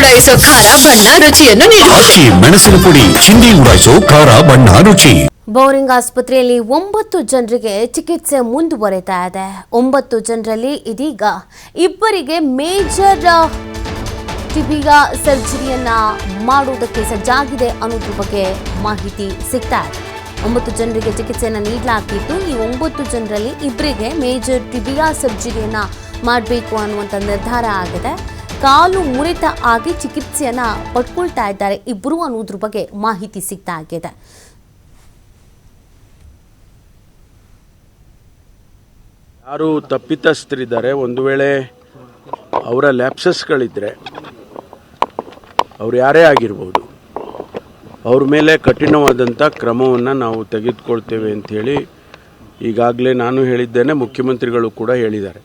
ಉಡಾಯಿಸೋ ಖಾರ ಬಣ್ಣ ರುಚಿಯನ್ನು ನೀಡುತ್ತದೆ. ಮೆಣಸಿನ ಪುಡಿ ಚಿಂದಿ ಉಡಾಯಿಸೋ ಖಾರ ಬಣ್ಣ ರುಚಿ. ಬೋರಿಂಗ್ ಆಸ್ಪತ್ರೆಯಲ್ಲಿ 9 ಜನರಿಗೆ ಚಿಕಿತ್ಸೆ ಮುಂದುವರೆತಾ ಇದೆ. 9 ಜನರಲ್ಲಿ ಇದೀಗ ಇಬ್ಬರಿಗೆ ಮೇಜರ್ ಟಿಬಿಯಾ ಸರ್ಜರಿಯನ್ನ ಮಾಡುವುದಕ್ಕೆ ಸಜ್ಜಾಗಿದೆ ಅನ್ನೋದ್ರ ಬಗ್ಗೆ ಮಾಹಿತಿ ಸಿಗ್ತಾ ಇದೆ. 9 ಜನರಿಗೆ ಚಿಕಿತ್ಸೆಯನ್ನು ನೀಡಲಾಗಿದ್ದು, ಈ 9 ಜನರಲ್ಲಿ ಇಬ್ಬರಿಗೆ ಮೇಜರ್ ಟಿಬಿಯಾ ಸರ್ಜರಿಯನ್ನ ಮಾಡಬೇಕು ಅನ್ನುವಂಥ ನಿರ್ಧಾರ ಆಗಿದೆ. ಕಾಲು ಮುರಿತ ಆಗಿ ಚಿಕಿತ್ಸೆಯನ್ನ ಪಡ್ಕೊಳ್ತಾ ಇದ್ದಾರೆ ಇಬ್ಬರು ಅನ್ನೋದ್ರ ಬಗ್ಗೆ ಮಾಹಿತಿ ಸಿಗ್ತಾ ಆಗಿದೆ. ಯಾರು ತಪ್ಪಿತಸ್ಥರಿದ್ದಾರೆ, ಒಂದು ವೇಳೆ ಅವರ ಲ್ಯಾಪ್ಸಸ್ಗಳಿದ್ದರೆ ಅವ್ರು ಯಾರೇ ಆಗಿರ್ಬೋದು, ಅವ್ರ ಮೇಲೆ ಕಠಿಣವಾದಂಥ ಕ್ರಮವನ್ನು ನಾವು ತೆಗೆದುಕೊಳ್ತೇವೆ ಅಂಥೇಳಿ ಈಗಾಗಲೇ ನಾನು ಹೇಳಿದ್ದೇನೆ, ಮುಖ್ಯಮಂತ್ರಿಗಳು ಕೂಡ ಹೇಳಿದ್ದಾರೆ.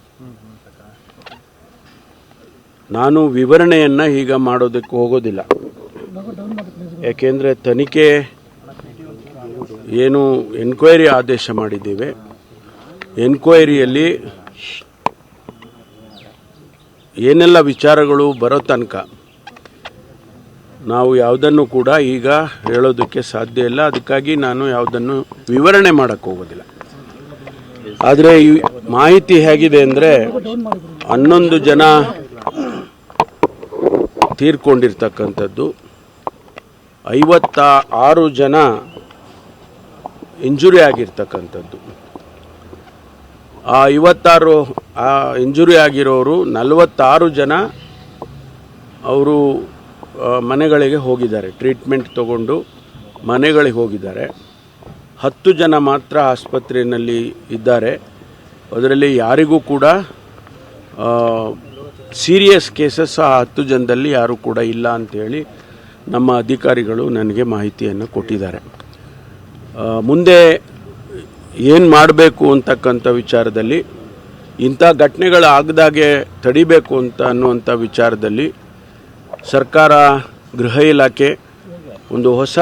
ನಾನು ವಿವರಣೆಯನ್ನು ಈಗ ಮಾಡೋದಕ್ಕೆ ಹೋಗೋದಿಲ್ಲ, ಯಾಕೆಂದರೆ ತನಿಖೆ ಏನು ಎನ್ಕ್ವೈರಿ ಆದೇಶ ಮಾಡಿದ್ದೇವೆ, ಎನ್ಕ್ವೈರಿಯಲ್ಲಿ ಏನೆಲ್ಲ ವಿಚಾರಗಳು ಬರೋ ತನಕ ನಾವು ಯಾವುದನ್ನು ಕೂಡ ಈಗ ಹೇಳೋದಕ್ಕೆ ಸಾಧ್ಯ ಇಲ್ಲ. ಅದಕ್ಕಾಗಿ ನಾನು ಯಾವುದನ್ನು ವಿವರಣೆ ಮಾಡೋಕ್ಕೆ ಹೋಗೋದಿಲ್ಲ. ಆದರೆ ಈ ಮಾಹಿತಿ ಹೇಗಿದೆ ಅಂದರೆ 11 ಜನ ತೀರ್ಕೊಂಡಿರ್ತಕ್ಕಂಥದ್ದು, 56 ಜನ ಇಂಜುರಿ ಆಗಿರ್ತಕ್ಕಂಥದ್ದು. ಆ 56 ಇಂಜುರಿ ಆಗಿರೋರು 46 ಜನ ಅವರು ಮನೆಗಳಿಗೆ ಹೋಗಿದ್ದಾರೆ, ಟ್ರೀಟ್ಮೆಂಟ್ ತಗೊಂಡು ಮನೆಗಳಿಗೆ ಹೋಗಿದ್ದಾರೆ. 10 ಜನ ಮಾತ್ರ ಆಸ್ಪತ್ರೆಯಲ್ಲಿ ಇದ್ದಾರೆ. ಅದರಲ್ಲಿ ಯಾರಿಗೂ ಕೂಡ ಸೀರಿಯಸ್ ಕೇಸಸ್ ಆ 10 ಜನದಲ್ಲಿ ಯಾರೂ ಕೂಡ ಇಲ್ಲ ಅಂಥೇಳಿ ನಮ್ಮ ಅಧಿಕಾರಿಗಳು ನನಗೆ ಮಾಹಿತಿಯನ್ನು ಕೊಟ್ಟಿದ್ದಾರೆ. ಮುಂದೆ ಏನು ಮಾಡಬೇಕು ಅಂತಕ್ಕಂಥ ವಿಚಾರದಲ್ಲಿ, ಇಂಥ ಘಟನೆಗಳು ಆಗದಾಗೆ ತಡಿಬೇಕು ಅನ್ನುವಂಥ ವಿಚಾರದಲ್ಲಿ ಸರ್ಕಾರ, ಗೃಹ ಇಲಾಖೆ ಒಂದು ಹೊಸ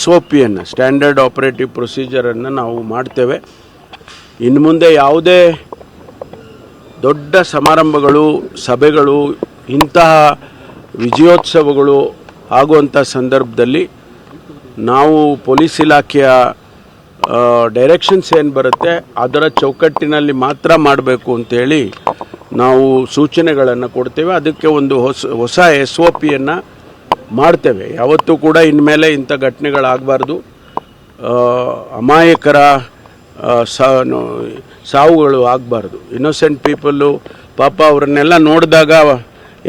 SOPಯನ್ನು, ಸ್ಟ್ಯಾಂಡರ್ಡ್ ಆಪರೇಟಿವ್ ಪ್ರೊಸೀಜರನ್ನು ನಾವು ಮಾಡ್ತೇವೆ. ಇನ್ನು ಮುಂದೆ ಯಾವುದೇ ದೊಡ್ಡ ಸಮಾರಂಭಗಳು, ಸಭೆಗಳು, ಇಂತಹ ವಿಜಯೋತ್ಸವಗಳು ಆಗುವಂಥ ಸಂದರ್ಭದಲ್ಲಿ ನಾವು ಪೊಲೀಸ್ ಇಲಾಖೆಯ ಡೈರೆಕ್ಷನ್ಸ್ ಏನು ಬರುತ್ತೆ ಅದರ ಚೌಕಟ್ಟಿನಲ್ಲಿ ಮಾತ್ರ ಮಾಡಬೇಕು ಅಂತೇಳಿ ನಾವು ಸೂಚನೆಗಳನ್ನು ಕೊಡ್ತೇವೆ. ಅದಕ್ಕೆ ಒಂದು ಹೊಸ SOPಯನ್ನು ಮಾಡ್ತೇವೆ. ಯಾವತ್ತೂ ಕೂಡ ಇನ್ಮೇಲೆ ಇಂಥ ಘಟನೆಗಳಾಗಬಾರ್ದು, ಅಮಾಯಕರ ಸಾವುಗಳು ಆಗಬಾರ್ದು. ಇನ್ನೋಸೆಂಟ್ ಪೀಪಲ್ಲು ಪಾಪ ಅವರನ್ನೆಲ್ಲ ನೋಡಿದಾಗ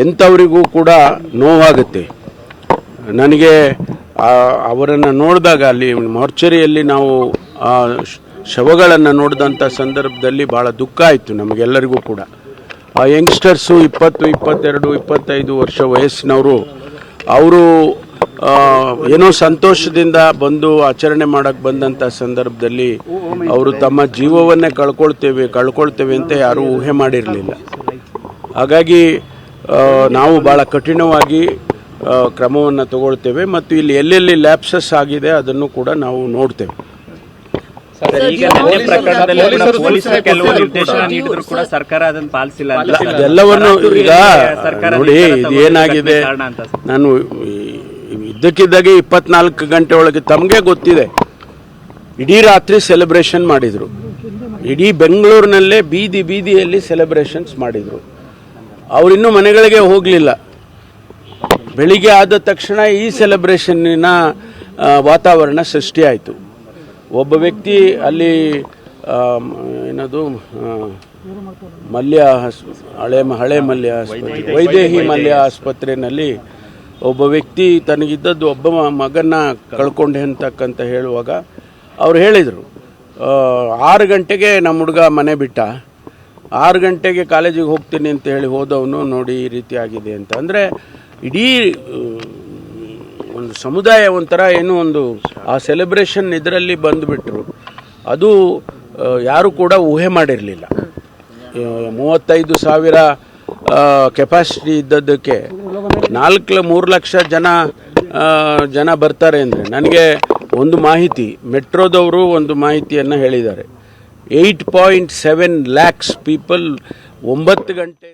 ಎಂಥವರಿಗೂ ಕೂಡ ನೋವಾಗುತ್ತೆ. ನನಗೆ ಅವರನ್ನು ನೋಡಿದಾಗ ಅಲ್ಲಿ ಮಾರ್ಚರಿಯಲ್ಲಿ ನಾವು ಆ ಶವಗಳನ್ನು ನೋಡಿದಂಥ ಸಂದರ್ಭದಲ್ಲಿ ಭಾಳ ದುಃಖ ಆಯಿತು ನಮಗೆಲ್ಲರಿಗೂ ಕೂಡ. ಆ ಯಂಗ್ಸ್ಟರ್ಸು 20, 22, 25 ವರ್ಷ ವಯಸ್ಸಿನವರು, ಅವರು ಏನೋ ಸಂತೋಷದಿಂದ ಬಂದು ಆಚರಣೆ ಮಾಡೋಕ್ಕೆ ಬಂದಂಥ ಸಂದರ್ಭದಲ್ಲಿ ಅವರು ತಮ್ಮ ಜೀವವನ್ನೇ ಕಳ್ಕೊಳ್ತೇವೆ ಅಂತ ಯಾರೂ ಊಹೆ ಮಾಡಿರಲಿಲ್ಲ. ಹಾಗಾಗಿ ನಾವು ಭಾಳ ಕಠಿಣವಾಗಿ ಕ್ರಮವನ್ನು ತಗೊಳ್ತೇವೆ ಮತ್ತು ಇಲ್ಲಿ ಎಲ್ಲೆಲ್ಲಿ ಲ್ಯಾಪ್ಸಸ್ ಆಗಿದೆ ಅದನ್ನು ಕೂಡ ನಾವು ನೋಡ್ತೇವೆ. ಅದೆಲ್ಲವನ್ನು ಈಗ ನೋಡಿ, ಇದೇನಾಗಿದೆ, ನಾನು ಇದ್ದಕ್ಕಿದ್ದಾಗೆ 24 ಗಂಟೆ ಒಳಗೆ ತಮಗೆ ಗೊತ್ತಿದೆ, ಇಡೀ ರಾತ್ರಿ ಸೆಲೆಬ್ರೇಷನ್ ಮಾಡಿದರು. ಇಡೀ ಬೆಂಗಳೂರಿನಲ್ಲೇ ಬೀದಿಯಲ್ಲಿ ಸೆಲೆಬ್ರೇಷನ್ಸ್ ಮಾಡಿದರು. ಅವರಿನ್ನೂ ಮನೆಗಳಿಗೆ ಹೋಗಲಿಲ್ಲ. ಬೆಳಿಗ್ಗೆ ಆದ ತಕ್ಷಣ ಈ ಸೆಲೆಬ್ರೇಷನ್ನಿನ ವಾತಾವರಣ ಸೃಷ್ಟಿಯಾಯಿತು. ಒಬ್ಬ ವ್ಯಕ್ತಿ ಅಲ್ಲಿ ಏನದು ಹಳೆ ಮಲ್ಯ ಆಸ್ಪತ್ರೆ, ವೈದೇಹಿ ಮಲ್ಯ ಆಸ್ಪತ್ರೆಯಲ್ಲಿ ಒಬ್ಬ ವ್ಯಕ್ತಿ ತನಗಿದ್ದದ್ದು ಒಬ್ಬ ಮಗನ ಕಳ್ಕೊಂಡೆ ಅಂತಕ್ಕಂತ ಹೇಳುವಾಗ ಅವ್ರು ಹೇಳಿದರು, 6 ಗಂಟೆಗೆ ನಮ್ಮ ಹುಡುಗ ಮನೆ ಬಿಟ್ಟ, 6 ಗಂಟೆಗೆ ಕಾಲೇಜಿಗೆ ಹೋಗ್ತೀನಿ ಅಂತ ಹೇಳಿ ಹೋದವನು ನೋಡಿ ಈ ರೀತಿ ಆಗಿದೆ ಅಂತ. ಅಂದರೆ ಇಡೀ ಒಂದು ಸಮುದಾಯ ಒಂಥರ ಏನೋ ಒಂದು ಆ ಸೆಲೆಬ್ರೇಷನ್ ಇದರಲ್ಲಿ ಬಂದುಬಿಟ್ರು. ಅದು ಯಾರು ಕೂಡ ಊಹೆ ಮಾಡಿರಲಿಲ್ಲ. 35,000 ಕೆಪಾಸಿಟಿ ಇದ್ದದ್ದಕ್ಕೆ 3 ಲಕ್ಷ ಜನ ಬರ್ತಾರೆ ಅಂದರೆ, ನನಗೆ ಒಂದು ಮಾಹಿತಿ, ಮೆಟ್ರೋದವರು ಒಂದು ಮಾಹಿತಿಯನ್ನು ಹೇಳಿದ್ದಾರೆ, 8.7 lakhs ಪೀಪಲ್ 9 ಗಂಟೆ